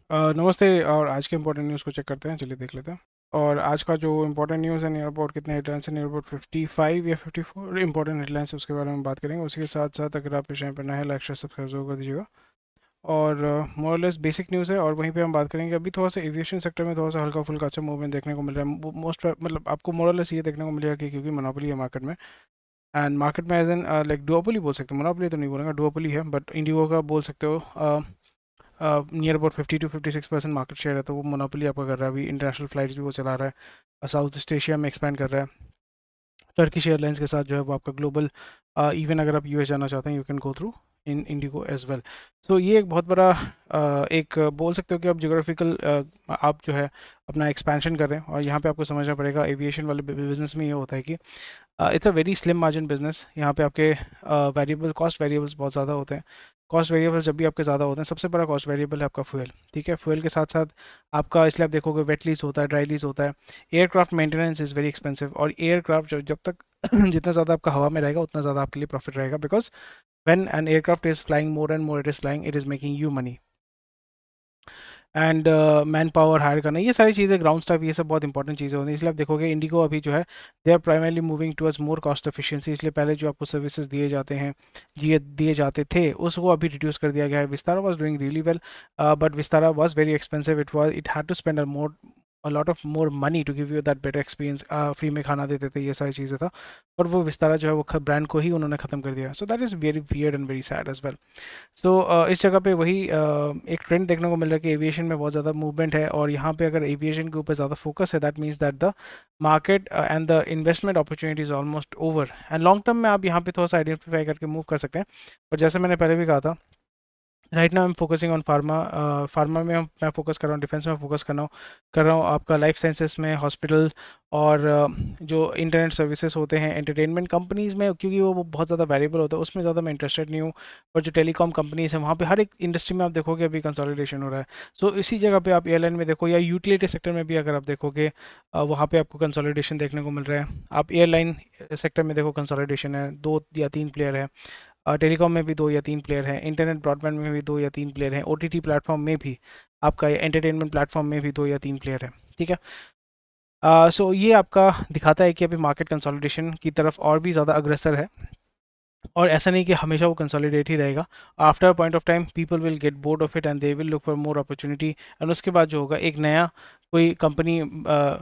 नमस्ते। और आज के इम्पोर्टेंट न्यूज़ को चेक करते हैं, चलिए देख लेते हैं। और आज का जो इम्पोर्टेंट न्यूज़ है, नियर अबाउट कितने हेडलाइंस है, नियर अबाउट 55 या 54 इंपॉर्टेंट हेडलाइंस है, उसके बारे में बात करेंगे। उसके साथ साथ अगर आप इस चैनल पर नए हैं, लाइक शेयर सब्सक्राइब जरूर कर दीजिएगा। और मोरलेस बेसिक न्यूज़ है, और वहीं पे हम बात करेंगे। अभी थोड़ा सा एविएशन सेक्टर में थोड़ा सा हल्का फुल्का अच्छा मूवमेंट देखने को मिल रहा है। मोस्ट मतलब आपको मोरलेस ये देखने को मिलेगा कि क्योंकि मोनोपोली है मार्केट में। एंड मार्केट में एज एन लाइक डुओपोली बोल सकते हो, मोनोपोली तो नहीं बोलेंगे, डुओपोली है, बट इंडिगो का बोल सकते हो। Near about 50 to 56% market share है, तो वो मोनोपोली आपका कर रहा है। अभी इंटरनेशनल फ्लाइट्स भी वो चला रहा है, साउथ ईस्ट एशिया में एक्सपैंड कर रहा है। टर्किश एयरलाइंस के साथ जो है वो आपका ग्लोबल, इवन अगर आप यूएस जाना चाहते हैं, you can go through in IndiGo as well. So ये एक बहुत बड़ा एक बोल सकते हो कि आप जोग्राफिकल आप जो है अपना एक्सपेंशन कर रहे हैं। और यहाँ पे आपको समझना पड़ेगा, एविएशन वाले बिजनेस में ये होता है कि it's a very slim margin business. यहाँ पे आपके वेरिएबल कॉस्ट वेरिएबल्स बहुत ज़्यादा होते हैं। कॉस्ट वेरिएबल्स जब भी आपके ज़्यादा होते हैं, सबसे बड़ा कॉस्ट वेरिएबल है आपका फ्यूल। ठीक है, फ्यूल के साथ साथ आपका, इसलिए आप देखोगे वेट लीज होता है, ड्राई लीज होता है। Aircraft maintenance is very expensive. और एयरक्राफ्ट जब तक जितना ज़्यादा आपका हवा में रहेगा, उतना ज़्यादा आपके लिए प्रॉफिट रहेगा, because when an aircraft is flying more and more, it is making you money. And manpower hire करना, ये सारी चीज़ें, ग्राउंड स्टाफ, ये सब बहुत इंपॉर्टेंट चीज़ें होती हैं। इसलिए आप देखोगे इंडिगो अभी जो है, they are primarily moving towards more cost efficiency. इसलिए पहले जो आपको सर्विसेज दिए जाते हैं, दिए जाते थे, उसको अभी रिड्यूस कर दिया गया है। Vistara was doing really well, but Vistara was very expensive. It had to spend a lot of more money to give you that better experience. Free में खाना देते थे, ये सारी चीज़ें था। और वो विस्तारा जो है वो ब्रांड को ही उन्होंने ख़त्म कर दिया। So that is very weird and very sad as well. So इस जगह पे वही एक ट्रेंड देखने को मिल रहा है कि एविएशन में बहुत ज़्यादा मूवमेंट है। और यहाँ पे अगर एविएशन के ऊपर ज़्यादा फोकस है, that means that the market and the investment opportunity is almost over. And long term में आप यहाँ पे थोड़ा सा आइडेंटिफाई करके मूव कर सकते हैं। और जैसे मैंने पहले भी कहा था, right now I am focusing on pharma. Pharma में मैं फोकस कर रहा हूँ, डिफेंस में फोकस कर रहा हूँ आपका लाइफ साइंसेस में, हॉस्पिटल, और जो इंटरनेट सर्विसेज होते हैं, एंटरटेनमेंट कंपनीज़ में, क्योंकि वो बहुत ज़्यादा वेरिएबल होता है, उसमें ज़्यादा मैं इंटरेस्टेड नहीं हूँ। और जो टेलीकॉम कंपनीज़ हैं, वहाँ पे हर एक इंडस्ट्री में आप देखोगे अभी कंसोलिडेशन हो रहा है। सो इसी जगह पे आप एयरलाइन में देखो, या यूटिलिटी सेक्टर में भी अगर आप देखोगे, वहाँ पे आपको कंसोलिडेशन देखने को मिल रहा है। आप एयरलाइन सेक्टर में देखो, कंसोलिडेशन है, 2 या 3 प्लेयर है। टेलीकॉम में भी 2 या 3 प्लेयर हैं, इंटरनेट ब्रॉडबैंड में भी 2 या 3 प्लेयर हैं, ओटीटी प्लेटफॉर्म में भी, आपका एंटरटेनमेंट प्लेटफॉर्म में भी 2 या 3 प्लेयर हैं। ठीक है। सो ये आपका दिखाता है कि अभी मार्केट कंसोलिडेशन की तरफ और भी ज़्यादा अग्रसर है। और ऐसा नहीं कि हमेशा वो कंसोलिडेट ही रहेगा। After a point of time people will get bored of it and they will look for more opportunity. And उसके बाद जो होगा, एक नया कोई कंपनी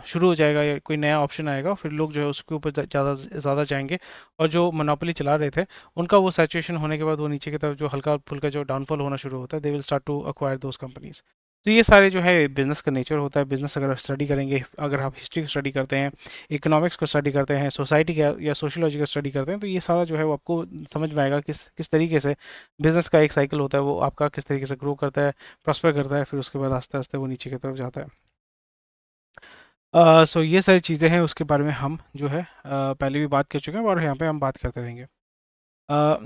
शुरू हो जाएगा, या कोई नया ऑप्शन आएगा, फिर लोग जो है उसके ऊपर ज़्यादा ज़्यादा जाएंगे। और जो मोनोपोली चला रहे थे, उनका वो सैचुरेशन होने के बाद वो नीचे की तरफ जो हल्का फुल्का जो डाउनफॉल होना शुरू होता है, they will start to acquire those companies. तो ये सारे जो है बिज़नेस का नेचर होता है। बिज़नेस अगर स्टडी करेंगे, अगर आप हिस्ट्री को स्टडी करते हैं, इकोनॉमिक्स को स्टडी करते हैं, सोसाइटी का या सोशियोलॉजी का स्टडी करते हैं, तो ये सारा जो है वो आपको समझ में आएगा किस किस तरीके से बिज़नेस का एक साइकिल होता है, वो आपका किस तरीके से ग्रो करता है, प्रॉस्पर करता है, फिर उसके बाद आस्ते आस्ते वो नीचे की तरफ जाता है। सो ये सारी चीज़ें हैं, उसके बारे में हम जो है पहले भी बात कर चुके हैं, और यहाँ पे हम बात करते रहेंगे।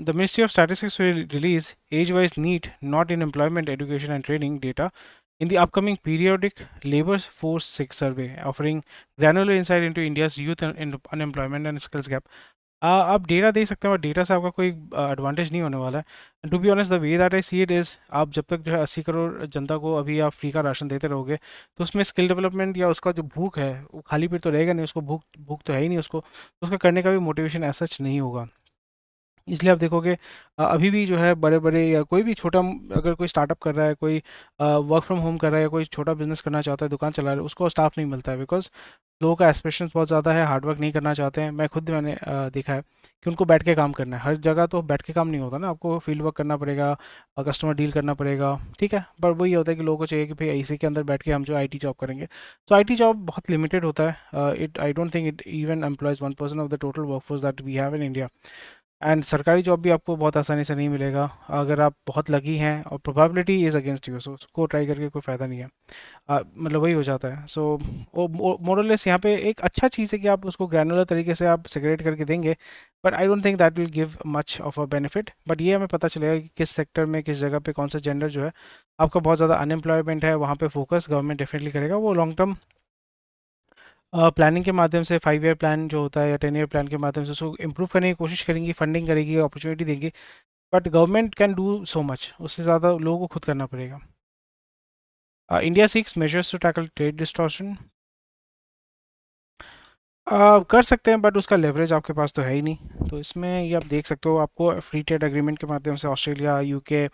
The Ministry of Statistics will release age-wise NEET, not in employment, education and training data in the upcoming periodic labor force survey, offering granular insight into India's youth unemployment and skills gap. आप data दे सकते हैं, और data से आपका कोई advantage नहीं होने वाला है। To be honest, the way that I see it is, आप जब तक जो है 80 करोड़ जनता को अभी आप फ्री का राशन देते रहोगे, तो उसमें स्किल डेवलपमेंट या उसका जो भूख है, वो खाली पेट तो रहेगा नहीं, उसको भूख भूख तो है ही नहीं उसको, तो उसका करने का भी मोटिवेशन ऐसा नहीं होगा। इसलिए आप देखोगे अभी भी जो है बड़े बड़े या कोई भी छोटा अगर कोई स्टार्टअप कर रहा है, कोई वर्क फ्रॉम होम कर रहा है, या कोई छोटा बिजनेस करना चाहता है, दुकान चला रहा है, उसको स्टाफ नहीं मिलता है, बिकॉज लोगों का एस्पिरेशंस बहुत ज़्यादा है, हार्डवर्क नहीं करना चाहते हैं। मैंने देखा है कि उनको बैठ के काम करना है। हर जगह तो बैठ के काम नहीं होता ना, आपको फील्ड वर्क करना पड़ेगा, कस्टमर डील करना पड़ेगा। ठीक है, पर वही होता है कि लोगों को चाहिए कि भाई इसी के अंदर बैठ के हम जो आईटी जॉब करेंगे। तो आईटी जॉब बहुत लिमिटेड होता है। It I don't think it even employs 1% of the total workforce that we have in India. And सरकारी जॉब भी आपको बहुत आसानी से नहीं मिलेगा अगर आप बहुत लगी हैं, और प्रोबेबिलिटी इज़ अगेंस्ट यू, सो उसको ट्राई करके कोई फ़ायदा नहीं है। मतलब वही हो जाता है। सो मोरलेस यहाँ पे एक अच्छा चीज़ है कि आप उसको ग्रैनुलर तरीके से आप सेग्रेगेट करके देंगे, but I don't think that will give much of a benefit. But ये हमें पता चलेगा कि किस सेक्टर में, किस जगह पे कौन सा जेंडर जो है आपका बहुत ज़्यादा अनएम्प्लॉयमेंट है, वहाँ पे फोकस गवर्नमेंट डेफिनेटली करेगा। वो लॉन्ग टर्म प्लानिंग के माध्यम से, 5 ईयर प्लान जो होता है या 10 ईयर प्लान के माध्यम से उसको इम्प्रूव करने की कोशिश करेंगी, फंडिंग करेगी, अपॉर्चुनिटी देंगी। But government can do so much, उससे ज़्यादा लोगों को खुद करना पड़ेगा। India seeks measures to tackle trade distortion. कर सकते हैं बट उसका लेवरेज आपके पास तो है ही नहीं। तो इसमें ये आप देख सकते हो, आपको फ्री ट्रेड एग्रीमेंट के माध्यम से ऑस्ट्रेलिया, यूके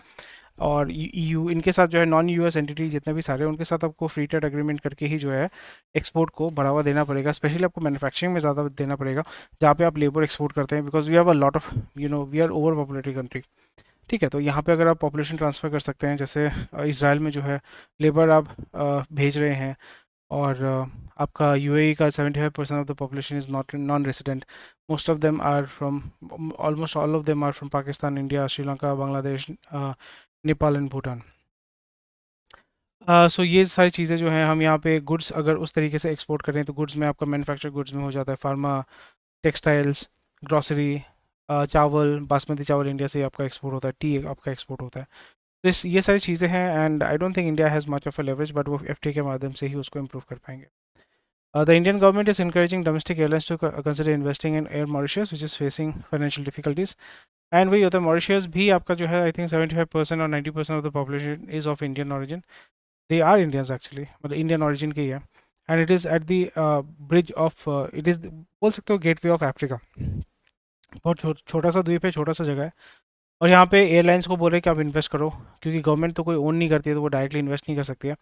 और ईयू, इनके साथ जो है नॉन यूएस एंटिटी जितने भी सारे हैं उनके साथ आपको फ्री ट्रेड एग्रीमेंट करके ही जो है एक्सपोर्ट को बढ़ावा देना पड़ेगा। स्पेशली आपको मैन्युफैक्चरिंग में ज़्यादा देना पड़ेगा जहाँ पे आप लेबर एक्सपोर्ट करते हैं, because we have a lot of we are over populated country. ठीक है, तो यहाँ पे अगर आप पॉपुलेशन ट्रांसफ़र कर सकते हैं, जैसे इसराइल में जो है लेबर आप भेज रहे हैं, और आपका यूएई का 75% of the population is not non resident. Most of them are from almost all of them are from Pakistan, India, Sri Lanka, Bangladesh, Nepal and Bhutan. So ये सारी चीज़ें जो हैं, हम यहाँ पे गुड्स अगर उस तरीके से एक्सपोर्ट करें तो गुड्स में आपका मैन्युफैक्चर गुड्स में हो जाता है फार्मा, टेक्सटाइल्स, ग्रॉसरी, चावल, बासमती चावल इंडिया से आपका एक्सपोर्ट होता है, टी आपका एक्सपोर्ट होता है। तो ये सारी चीज़ें हैं, and I don't think India has much of a leverage, but वो एफटीए के माध्यम से ही उसको इम्प्रूव कर पाएंगे। The Indian government is encouraging domestic airlines to consider investing in Air Mauritius, which is facing financial difficulties. And वही होता है, मॉरिशियस भी आपका जो है आई थिंक 75% और 90% of the population is of Indian origin. They are Indians actually, मतलब Indian origin के ही है। And it is at the bridge of, it is बोल सकते हो गेटवे ऑफ अफ्रीका। बहुत छोटा सा द्वीप है, छोटा सा जगह है, और यहाँ पे एयरलाइंस को बोल रहे कि आप इन्वेस्ट करो, क्योंकि गवर्नमेंट तो कोई ओन नहीं करती है तो वो डायरेक्टली इन्वेस्ट नहीं कर सकती है।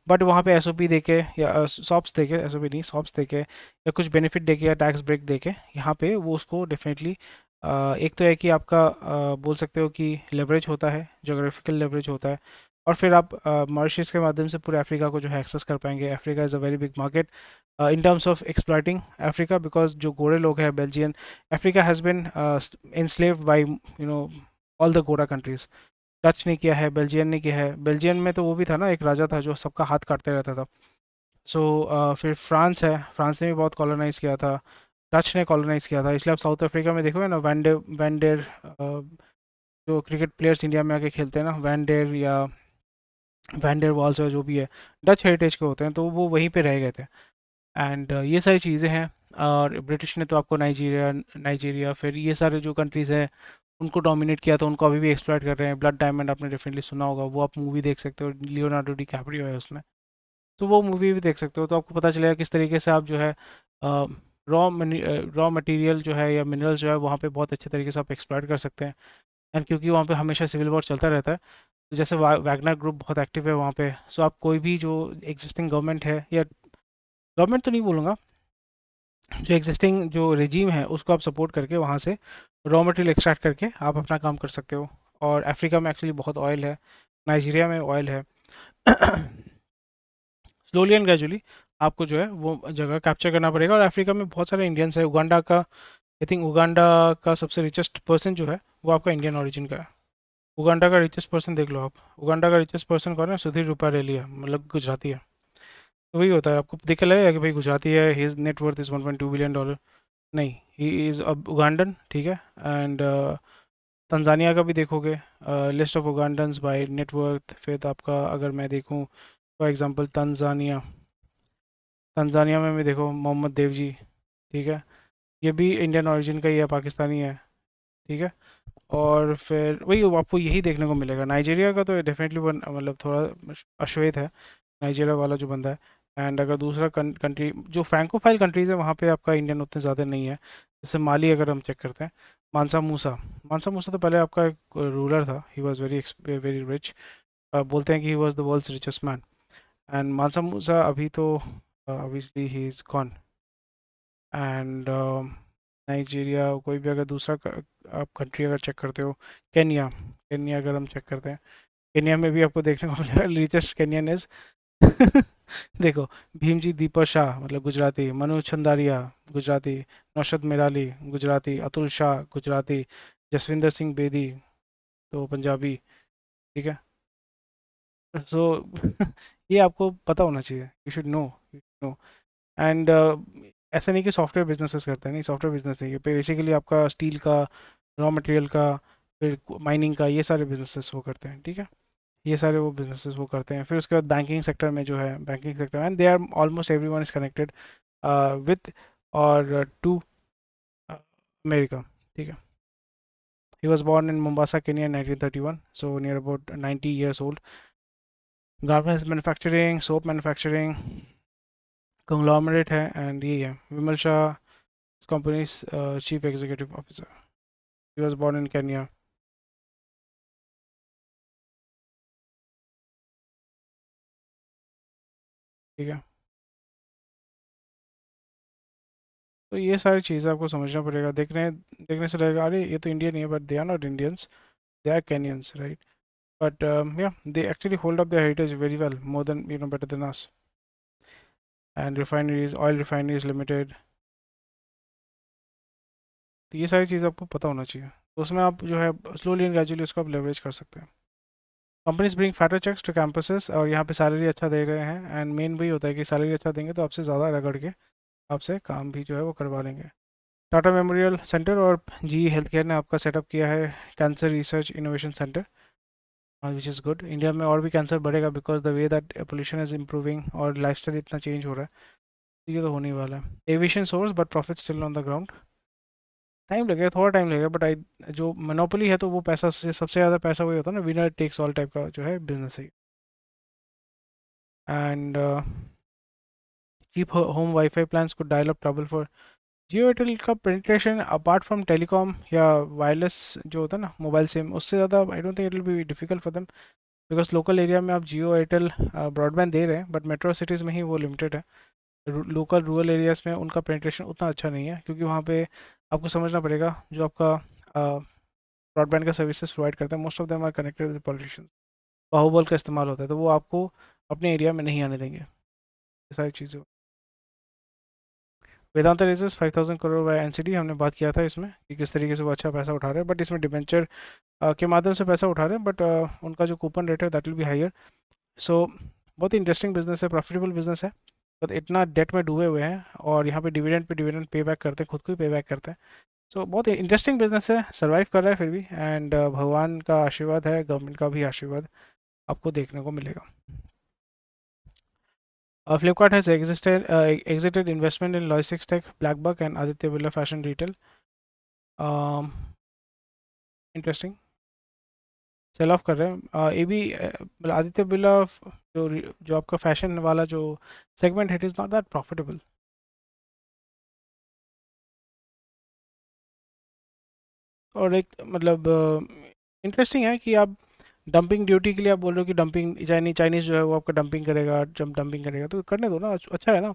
बट वहाँ पे एसओपी देके या सॉप्स देके, एसओपी नहीं सॉप्स देके, या कुछ बेनिफिट देके या टैक्स ब्रेक देके यहाँ पे वो उसको डेफिनेटली, एक तो है कि आपका बोल सकते हो कि लेवरेज होता है, जोग्राफिकल लेवरेज होता है, और फिर आप मॉरिशस के माध्यम से पूरे अफ्रीका को जो है एक्सेस कर पाएंगे। Africa is a very big market in terms of exploiting Africa, because जो गोरे लोग हैं Belgian, Africa has been enslaved by all the गोरा कंट्रीज। डच ने किया है, बेल्जियन ने किया है। बेल्जियन में तो वो भी था ना, एक राजा था जो सबका हाथ काटते रहता था। सो फिर फ्रांस है, फ्रांस ने भी बहुत कॉलोनाइज़ किया था, डच ने कॉलोनाइज़ किया था। इसलिए आप साउथ अफ्रीका में देखोगे ना, वैंडेर जो क्रिकेट प्लेयर्स इंडिया में आके खेलते हैं ना, वैंडेर या वैंडेर वॉल्स जो भी है, डच हेरिटेज के होते हैं, तो वो वहीं पे रह गए थे। एंड ये सारी चीज़ें हैं। और ब्रिटिश ने तो आपको नाइजीरिया नाइजीरिया फिर ये सारे जो कंट्रीज़ हैं उनको डोमिनेट किया था, उनको अभी भी एक्सप्लॉइट कर रहे हैं। ब्लड डायमंड आपने डेफिनेटली सुना होगा, वो आप मूवी देख सकते हो, लियोनार्डो डी कैप्रियो है उसमें, तो वो मूवी भी देख सकते हो, तो आपको पता चलेगा किस तरीके से आप जो है रॉ मटेरियल जो है या मिनरल्स जो है वहाँ पे बहुत अच्छे तरीके से आप एक्सप्लॉइट कर सकते हैं। एंड क्योंकि वहाँ पे हमेशा सिविल वॉर चलता रहता है, तो जैसे वैगनर ग्रुप बहुत एक्टिव है वहाँ पे, सो आप कोई भी जो एग्जिस्टिंग गवर्नमेंट है, या गवर्नमेंट तो नहीं बोलूँगा, जो एग्जिस्टिंग जो रेजीम है उसको आप सपोर्ट करके वहाँ से रॉ मटेरियल एक्सट्रैक्ट करके आप अपना काम कर सकते हो। और अफ्रीका में एक्चुअली बहुत ऑयल है, नाइजीरिया में ऑयल है। स्लोली एंड ग्रेजुअली आपको जो है वो जगह कैप्चर करना पड़ेगा। और अफ्रीका में बहुत सारे इंडियंस है, उगांडा का, आई थिंक उगांडा का सबसे रिचेस्ट पर्सन जो है वो आपका इंडियन ऑरिजिन का है। उगांडा का रिचेस्ट पर्सन देख लो आप, उगांडा का रिचेस्ट पर्सन कौन है? सुधीर रूपारेलिया, मतलब गुजराती है। तो वही होता है, आपको देख के लगेगा कि भाई गुजराती है, his net worth is $1.2 billion. नहीं, ही इज़ अब उगांडन, ठीक है। एंड तंजानिया का भी देखोगे, लिस्ट ऑफ उगांडन्स बाय नेटवर्थ, फिर आपका अगर मैं देखूं फॉर एग्जांपल तंजानिया, तंजानिया में भी देखो मोहम्मद देवजी, ठीक है, ये भी इंडियन ओरिजिन का ही है, पाकिस्तानी है, ठीक है। और फिर वही आपको यही देखने को मिलेगा। नाइजीरिया का तो डेफिनेटली मतलब थोड़ा अश्वेत है नाइजीरिया वाला जो बंदा है। एंड अगर दूसरा कंट्री जो फ्रैंकोफाइल कंट्रीज़ है वहाँ पे आपका इंडियन उतने ज़्यादा नहीं है। जैसे माली अगर हम चेक करते हैं, मानसा मूसा, मानसा मूसा तो पहले आपका एक रूलर था, he was very very rich, बोलते हैं कि he was the world's richest man. And Mansa Musa अभी तो obviously he is gone. And Nigeria, कोई भी अगर दूसरा आप कंट्री अगर चेक करते हो, केन्या, केन्या अगर हम चेक करते हैं, केन्या में भी आपको देखने को मिलेगा रिचेस्ट केन्यन इज देखो, भीमजी दीपा शाह मतलब गुजराती, मनोज चंदारिया गुजराती, नौशद मिराली गुजराती, अतुल शाह गुजराती, जसविंदर सिंह बेदी तो पंजाबी, ठीक है। सो ये आपको पता होना चाहिए, यू शुड नो। एंड ऐसा नहीं कि सॉफ्टवेयर बिजनेसेस करते हैं, नहीं, सॉफ्टवेयर बिजनेस नहीं, ये बेसिकली आपका स्टील का, रॉ मटेरियल का, फिर माइनिंग का, ये सारे बिजनेसेस वो करते हैं, ठीक है। ये सारे वो बिजनेसेस वो करते हैं। फिर उसके बाद बैंकिंग सेक्टर में जो है, banking sector and they are almost every one is connected with और टू अमेरिका, ठीक है। He was born in Mombasa Kenya in 1931, so near about 90 years old. Garments manufacturing, soap manufacturing conglomerate है, and यही है Vimal Shah companies chief executive officer. He was born in Kenya. ठीक है, तो ये सारी चीज़ें आपको समझना पड़ेगा। देखने देखने से लगेगा अरे ये तो इंडियन ही है, but they are not Indians, they are Kenyans, right? But yeah, they actually hold up their heritage very well, more than better than us. And refineries, oil refineries limited, तो ये सारी चीज़ आपको पता होना चाहिए। तो उसमें आप जो है स्लोली एंड ग्रेजुअली उसको आप लेवरेज कर सकते हैं। Companies bring fatter cheques to campuses, और यहाँ पे सैलरी अच्छा दे रहे हैं, एंड मेन वही होता है कि सैलरी अच्छा देंगे तो आपसे ज़्यादा रगड़ के आपसे काम भी जो है वो करवा लेंगे। टाटा मेमोरियल सेंटर और जी हेल्थ केयर ने आपका सेटअप किया है cancer research innovation centre, which is good. India में और भी कैंसर बढ़ेगा because the way that pollution is improving और लाइफस्टाइल इतना चेंज हो रहा है, तो ये तो होने ही वाला है। Aviation source but profit still on the ground. Time लगेगा, थोड़ा टाइम लगेगा, बट आई जो मोनोपोली है तो वो पैसा सबसे ज़्यादा पैसा वही होता है ना, विनर टेक्स ऑल टाइप का जो है बिजनेस है। And cheap home wifi plans को dial up trouble for Jio Airtel का पेनिट्रेशन अपार्ट फ्रॉम टेलीकॉम या वायरलेस जो होता है ना मोबाइल सिम, उससे ज़्यादा I don't think it will be difficult for them, because local area में आप जियो एयरटेल ब्रॉडबैंड दे रहे हैं, बट मेट्रो सिटीज़ में ही वो लिमिटेड है। लोकल रूरल एरियाज़ में उनका पेनिट्रेशन उतना अच्छा नहीं है, क्योंकि वहाँ पे आपको समझना पड़ेगा जो आपका ब्रॉडबैंड का सर्विसेज प्रोवाइड करता है, most of them are connected with politicians, बाहुबल का इस्तेमाल होता है, तो वो आपको अपने एरिया में नहीं आने देंगे, ये सारी चीज़ें। Vedanta raises 5,000 crore by NCD, हमने बात किया था इसमें कि किस तरीके से वो अच्छा पैसा उठा रहे हैं, बट इसमें डिबेंचर के माध्यम से पैसा उठा रहे हैं, बट उनका जो कूपन रेट है दैट विल बी हायर। सो बहुत ही इंटरेस्टिंग बिजनेस है, प्रॉफिटेबल बिजनेस है, बट इतना डेट में डूबे हुए हैं और यहाँ पे डिविडेंड पे बैक करते हैं, खुद को ही पे बैक करते हैं। सो बहुत इंटरेस्टिंग बिजनेस है, सर्वाइव कर रहा है फिर भी, एंड भगवान का आशीर्वाद है, गवर्नमेंट का भी आशीर्वाद आपको देखने को मिलेगा। Flipkart has exited investment in logistics tech, BlackBuck and Aditya Birla Fashion Retail. Interesting sell off कर रहे हैं। ये भी मतलब आदित्य बिरला जो आपका फैशन वाला जो सेगमेंट है, it is not that profitable. और एक मतलब इंटरेस्टिंग है कि आप डंपिंग ड्यूटी के लिए आप बोल रहे हो कि डंपिंग चाइनीज़ जो है वो आपका डंपिंग करेगा, जब डंपिंग करेगा तो करने दो ना, अच्छा है ना,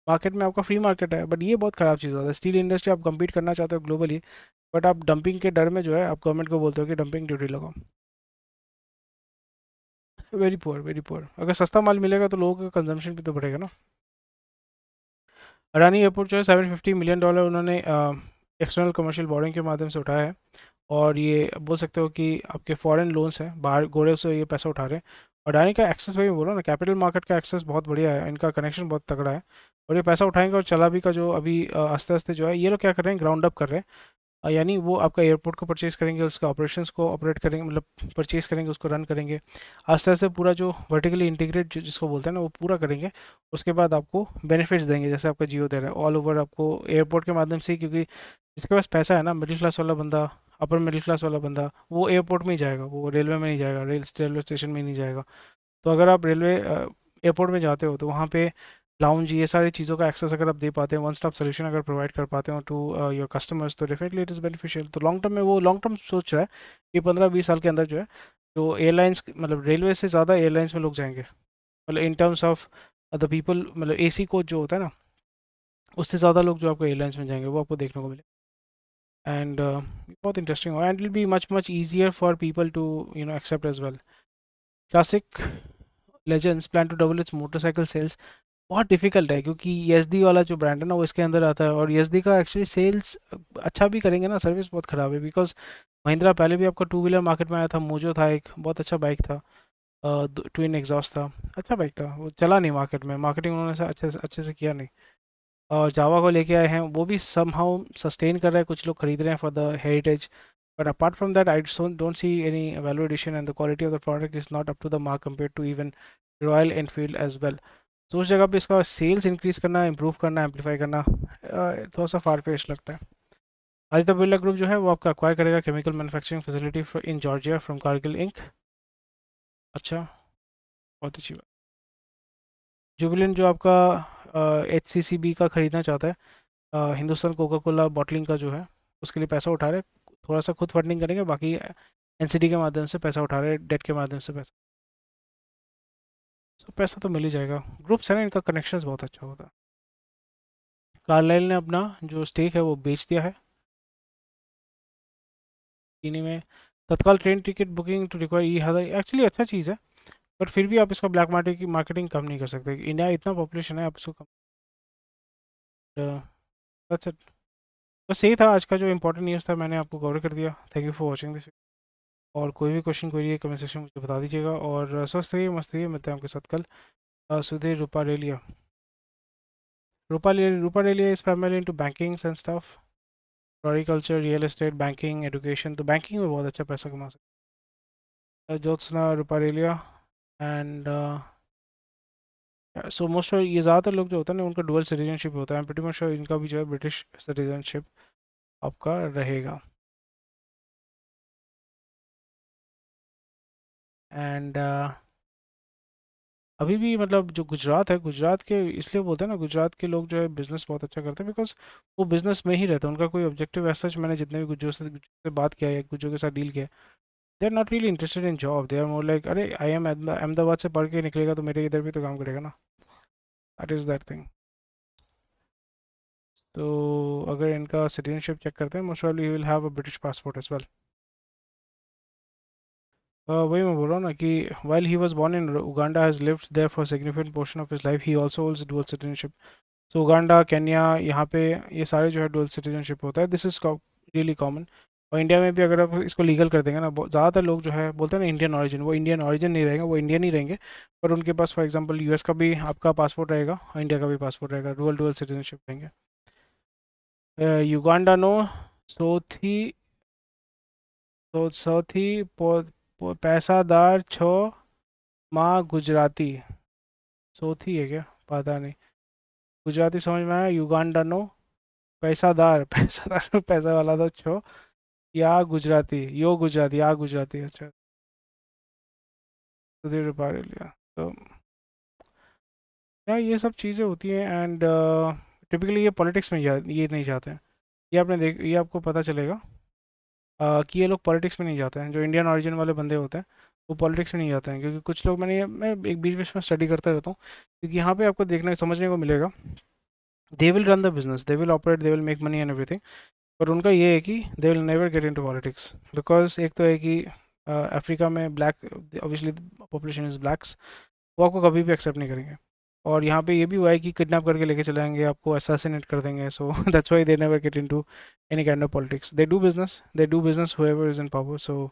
मार्केट में आपका फ्री मार्केट है। बट ये बहुत ख़राब चीज़ होता है, स्टील इंडस्ट्री आप कम्पीट करना चाहते हो ग्लोबली, बट आप डंपिंग के डर में जो है आप गवर्नमेंट को बोलते हो कि डंपिंग ड्यूटी लगाओ। Very poor, very poor. अगर सस्ता माल मिलेगा तो लोगों का कंजम्पशन भी तो बढ़ेगा ना। अडानी एयरपोर्ट जो है $750 मिलियन उन्होंने एक्सटर्नल कमर्शियल बोरिंग के माध्यम से उठाया है, और ये बोल सकते हो कि आपके फॉरेन लोन्स हैं, बाहर गोरे से ये पैसा उठा रहे हैं। अडानी का एक्सेस, भाई बोल रहा हूँ ना, कैपिटल मार्केट का एक्सेस बहुत बढ़िया है, इनका कनेक्शन बहुत तगड़ा है, और ये पैसा उठाएंगे। और चला भी का जो अभी आस्ते आस्ते जो है ये लोग क्या कर रहे हैं, ग्राउंड अप कर रहे हैं। यानी वो आपका एयरपोर्ट को परचेज़ करेंगे, उसका ऑपरेशंस को ऑपरेट करेंगे, मतलब परचेज़ करेंगे, उसको रन करेंगे आस्ते आस्ते, पूरा जो वर्टिकली इंटीग्रेट जिसको बोलते हैं ना वो पूरा करेंगे। उसके बाद आपको बेनिफिट्स देंगे, जैसे आपका जियो दे रहा है ऑल ओवर आपको एयरपोर्ट के माध्यम से ही, क्योंकि जिसके पास पैसा है ना, मिडिल क्लास वाला बंदा, अपर मिडिल क्लास वाला बंदा, वो एयरपोर्ट में ही जाएगा, वो रेलवे में नहीं जाएगा, रेलवे स्टेशन में नहीं जाएगा। तो अगर आप रेलवे एयरपोर्ट में जाते हो तो वहाँ पे लाउंज ये सारी चीज़ों का एक्सेस अगर आप दे पाते हैं, वन स्टॉप सोल्यूशन अगर प्रोवाइड कर पाते हो टू योर कस्टमर्स, तो डेफिनेटली इट इज़ बेनिफिशियल। तो लॉन्ग टर्म में वो लॉन्ग टर्म सोच रहा है कि 15-20 साल के अंदर जो है, जो एयरलाइंस मतलब रेलवे से ज़्यादा एयरलाइंस में लोग जाएंगे, मतलब in terms of the people, मतलब एसी कोच जो होता है ना, उससे ज़्यादा लोग जो आपको एयरलाइंस में जाएंगे वो आपको देखने को मिले। एंड बहुत इंटरेस्टिंग हो, and will be much much easier for people to accept as well. Classic legends plan to double its motorcycle sales. बहुत डिफिकल्ट है, क्योंकि एसडी वाला जो ब्रांड है ना वो इसके अंदर आता है, और एसडी का एक्चुअली सेल्स अच्छा भी करेंगे ना, सर्विस बहुत ख़राब है। बिकॉज महिंद्रा पहले भी आपका टू व्हीलर मार्केट में आया था, मोजो था, एक बहुत अच्छा बाइक था, ट्विन एग्जॉस्ट था, अच्छा बाइक था, वो चला नहीं मार्केट में, मार्केटिंग उन्होंने अच्छे से किया नहीं। और जावा को लेके आए हैं, वो भी समहाउ सस्टेन कर रहा है, कुछ लोग खरीद रहे हैं for the heritage, but apart from that I don't see any value addition, and the quality of the product is not up to the mark compare to even Royal Enfield as well. तो उस जगह पे इसका sales increase करना, improve करना, amplify करना थोड़ा सा फार फेच लगता है। आदित्य बिरला ग्रुप जो है वो आपका अक्वायर करेगा chemical manufacturing facility in Georgia from Cargill Inc. अच्छा, बहुत अच्छी बात। जुबिलेंट जो आपका HCCB का ख़रीदना चाहता है, हिंदुस्तान कोका कोला बॉटलिंग का जो है, उसके लिए पैसा उठा रहे, थोड़ा सा खुद फंडिंग करेंगे, बाकी NCD के माध्यम से पैसा उठा रहे, डेट के माध्यम से पैसा। तो पैसा तो मिल ही जाएगा। ग्रुप्स है ना, इनका कनेक्शंस बहुत अच्छा होता है। कार्लाइल ने अपना जो स्टेक है वो बेच दिया है इन्हीं में। Tatkal train ticket booking to require ई हज़ार, एक्चुअली अच्छा चीज़ है, बट फिर भी आप इसका ब्लैक मार्केट की मार्केटिंग कम नहीं कर सकते। इंडिया इतना पॉपुलेशन है, आप इसको कम। That's it. बस यही था आज का जो इंपॉर्टेंट न्यूज़ था, मैंने आपको कवर कर दिया। Thank you for watching this. और कोई भी क्वेश्चन कोई कमेंट सेक्शन में मुझे बता दीजिएगा। और स्वस्थ रहिए, मस्त रहिए, मिलते हैं आपके साथ कल। Sudhir Rupareliya, Rupareliya is primarily into bankings and stuff, floriculture, real estate, banking, education. तो बैंकिंग में बहुत अच्छा पैसा कमा सकते हैं। Jyotsna Rupareliya and so most of ये ज़्यादातर लोग जो होता है ना, उनका डुअल सिटीजनशिप होता है। प्रीटी मच श्योर इनका भी जो है ब्रिटिश सिटीजनशिप आपका रहेगा। एंड अभी भी मतलब जो गुजरात है, गुजरात के इसलिए बोलते हैं ना, गुजरात के लोग जो है बिज़नेस बहुत अच्छा करते हैं, बिकॉज वो बिज़नेस में ही रहते हैं। उनका कोई ऑब्जेक्टिव ऐसा, मैंने जितने भी गुज्जों से बात किया है, गुज्जों के साथ डील किया, they are not really interested in job. They are more like, अरे आई एम अहमदाबाद से पढ़ के निकलेगा तो मेरे इधर भी तो काम करेगा ना। That is that thing. तो अगर इनका सिटीजनशिप चेक करते हैं, most probably he will have a British passport as well. वही मैं बोल रहा हूँ ना कि while he was born in Uganda, has lived there for a significant portion of his life. He also holds dual citizenship. So Uganda, Kenya, यहाँ पे ये सारे जो है डुअल सिटीजनशिप होता है। This is really common. और इंडिया में भी अगर आप इसको लीगल कर देंगे ना, ज़्यादातर लोग जो है बोलते हैं ना इंडियन ऑरिजिन, वो इंडियन ऑरिजिन नहीं रहेंगे, वो इंडियन ही रहेंगे, पर उनके पास फॉर एग्जांपल US का भी आपका पासपोर्ट रहेगा और इंडिया का भी पासपोर्ट रहेगा, डुअल सिटीजनशिप रहेंगे। युगांडा नो, सोथी, सोथी पैसादार छो, माँ गुजराती। सोथी है क्या, पता नहीं। गुजराती समझ में आया। युगांडा नो, पैसादार पैसादार पैसा वाला तो छो, या गुजराती, यो गुजराती, या गुजराती। अच्छा, सुधीर रूपारेल लिया। तो यार ये सब चीज़ें होती हैं। एंड टिपिकली ये पॉलिटिक्स में ये नहीं जाते हैं। ये आपको पता चलेगा कि ये लोग पॉलिटिक्स में नहीं जाते हैं। जो इंडियन ओरिजिन वाले बंदे होते हैं वो पॉलिटिक्स में नहीं जाते हैं, क्योंकि कुछ लोग, मैं एक बीच बीच में स्टडी करता रहता हूँ, क्योंकि यहाँ पे आपको देखने समझने को मिलेगा, they will run the business, they will operate, they will make money and everything, पर उनका ये है कि they will never get into politics. Because एक तो है कि अफ्रीका में black, obviously population is blacks, वो आपको कभी भी एक्सेप्ट नहीं करेंगे। और यहाँ पे ये भी हुआ है कि किडनैप करके लेके चले जाएंगे, आपको असैसिनेट कर देंगे। So that's why they never get into any kind of politics. They do business whoever is in power. So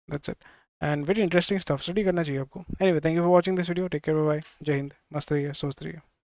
that's it. And very interesting stuff, study करना चाहिए आपको। Anyway, thank you for watching this video. Take care, bye bye, जय हिंद, मस्त रहिए, स्वस्थ रहिए।